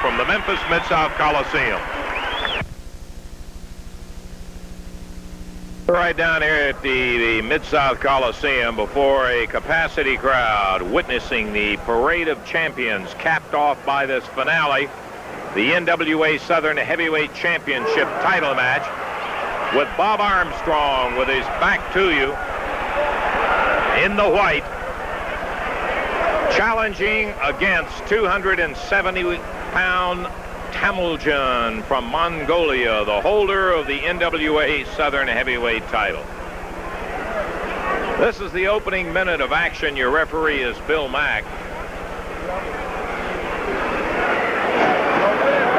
from the Memphis Mid-South Coliseum. Right down here at the Mid-South Coliseum before a capacity crowd witnessing the Parade of Champions, capped off by this finale, the NWA Southern Heavyweight Championship title match with Bob Armstrong with his back to you in the white, challenging against 270-pound Temujin from Mongolia, the holder of the NWA Southern Heavyweight title. This is the opening minute of action. Your referee is Bill Mack.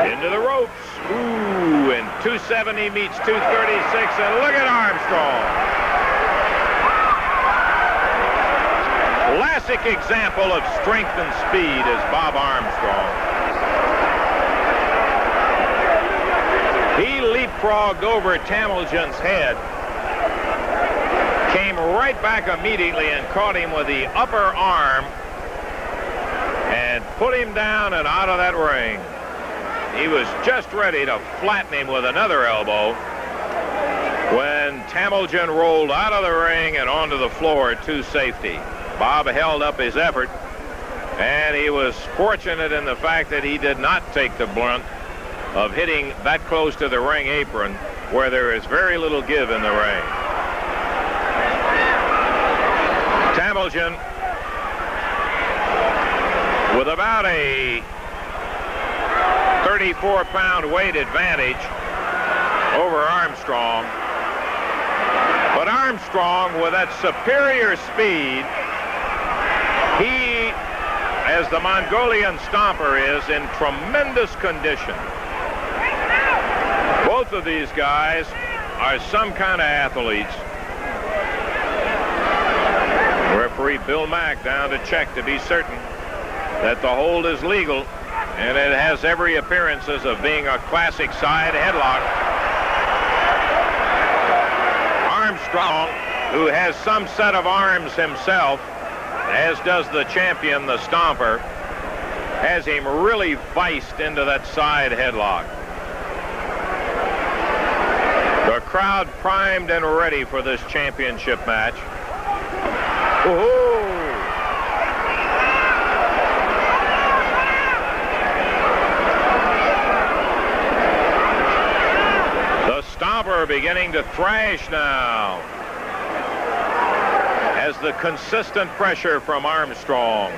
Into the ropes. Ooh, and 270 meets 236, and look at Armstrong. Classic example of strength and speed is Bob Armstrong. He leapfrogged over Temujin's head, came right back immediately and caught him with the upper arm and put him down and out of that ring. He was just ready to flatten him with another elbow when Temujin rolled out of the ring and onto the floor to safety. Bob held up his effort, and he was fortunate in the fact that he did not take the brunt of hitting that close to the ring apron, where there is very little give in the ring. Temujin, with about a 34-pound weight advantage over Armstrong, but Armstrong, with that superior speed, he, as the Mongolian Stomper, is in tremendous condition. Both of these guys are some kind of athletes. Referee Bill Mack down to check to be certain that the hold is legal, and it has every appearances of being a classic side headlock. Armstrong, who has some set of arms himself, as does the champion, the Stomper, has him really viced into that side headlock. The crowd primed and ready for this championship match. Woohoo! The Stomper beginning to thrash now as the consistent pressure from Armstrong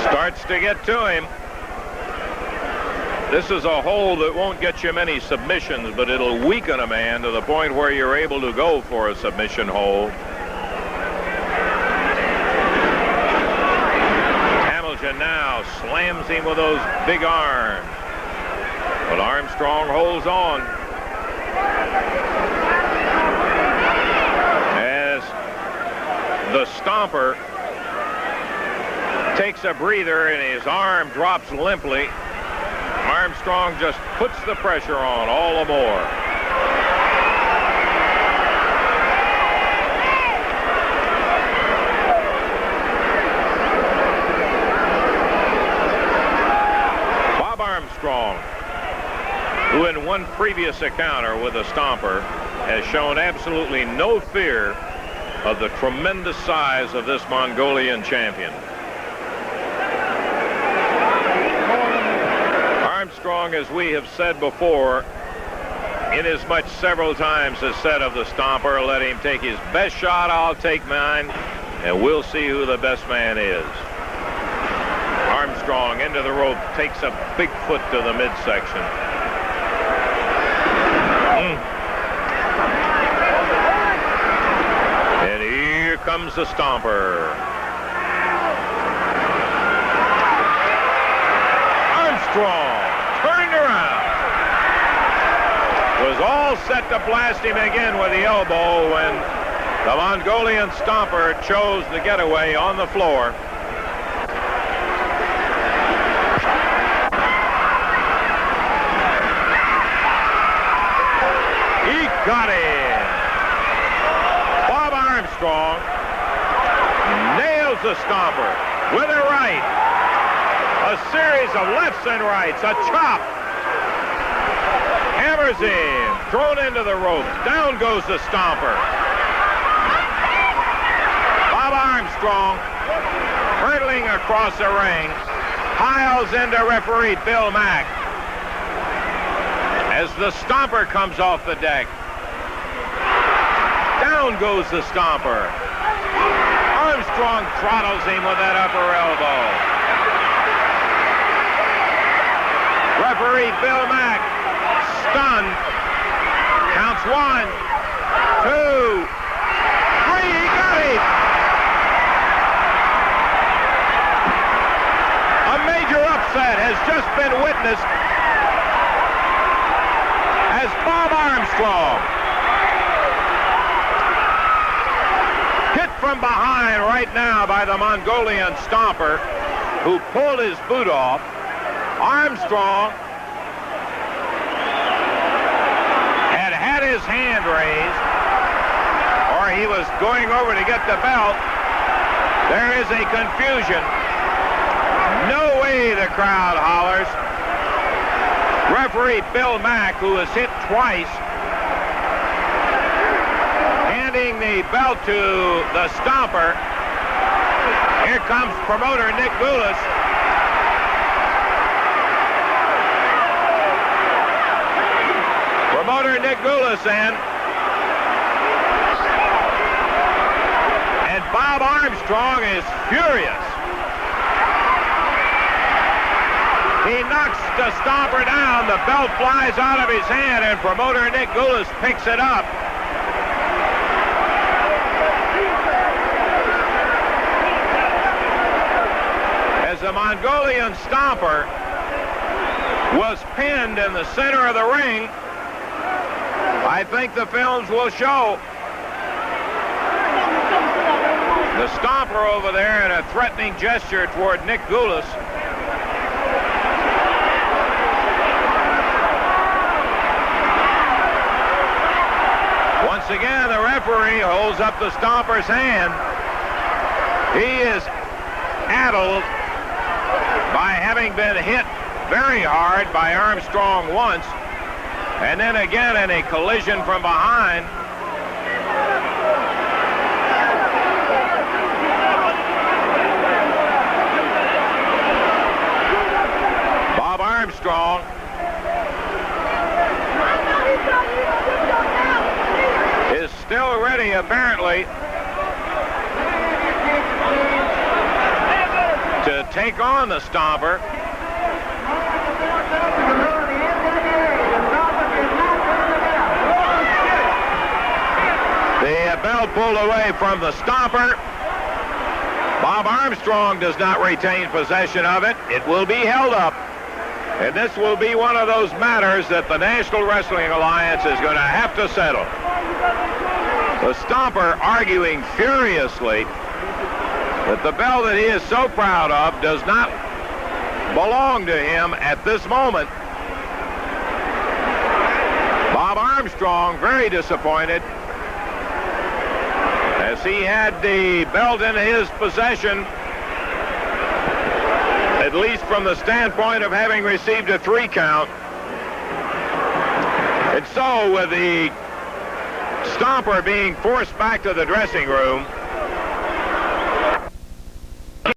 starts to get to him. This is a hold that won't get you many submissions, but it'll weaken a man to the point where you're able to go for a submission hold. Temujin now slams him with those big arms, but Armstrong holds on. As the Stomper takes a breather and his arm drops limply, Armstrong just puts the pressure on all the more. Bob Armstrong, who in one previous encounter with a Stomper has shown absolutely no fear of the tremendous size of this Mongolian champion. Armstrong, as we have said before, inasmuch several times has said of the Stomper, let him take his best shot, I'll take mine, and we'll see who the best man is. Armstrong into the rope, takes a big foot to the midsection. And here comes the Stomper. Armstrong turned around, was all set to blast him again with the elbow when the Mongolian Stomper chose the getaway on the floor. He got it. Bob Armstrong nails the Stomper with a right. A series of lefts and rights. A chop. Hammers in. Thrown into the ropes. Down goes the Stomper. Bob Armstrong, hurtling across the ring, piles into referee Bill Mack as the Stomper comes off the deck. Down goes the Stomper. Armstrong throttles him with that upper elbow. Referee Bill Mack, stunned, counts 1, 2, 3, he got him! A major upset has just been witnessed as Bob Armstrong, hit from behind right now by the Mongolian Stomper, who pulled his boot off. Armstrong had his hand raised, or he was going over to get the belt. There is a confusion. No way, the crowd hollers. Referee Bill Mack, who was hit twice, handing the belt to the Stomper. Here comes promoter Nick Goulas. Promoter Nick Goulas in. And Bob Armstrong is furious. He knocks the Stomper down. The belt flies out of his hand, and promoter Nick Goulas picks it up. As the Mongolian Stomper was pinned in the center of the ring, I think the films will show the Stomper over there in a threatening gesture toward Nick Goulas. Once again, the referee holds up the Stomper's hand. He is addled by having been hit very hard by Armstrong once, and then again in a collision from behind. Bob Armstrong is still ready, apparently, to take on the Stomper. The belt pulled away from the Stomper. Bob Armstrong does not retain possession of it. It will be held up. And this will be one of those matters that the National Wrestling Alliance is going to have to settle. The Stomper arguing furiously that the belt that he is so proud of does not belong to him at this moment. Bob Armstrong very disappointed, as he had the belt in his possession, at least from the standpoint of having received a 3 count. And so, with the Stomper being forced back to the dressing room,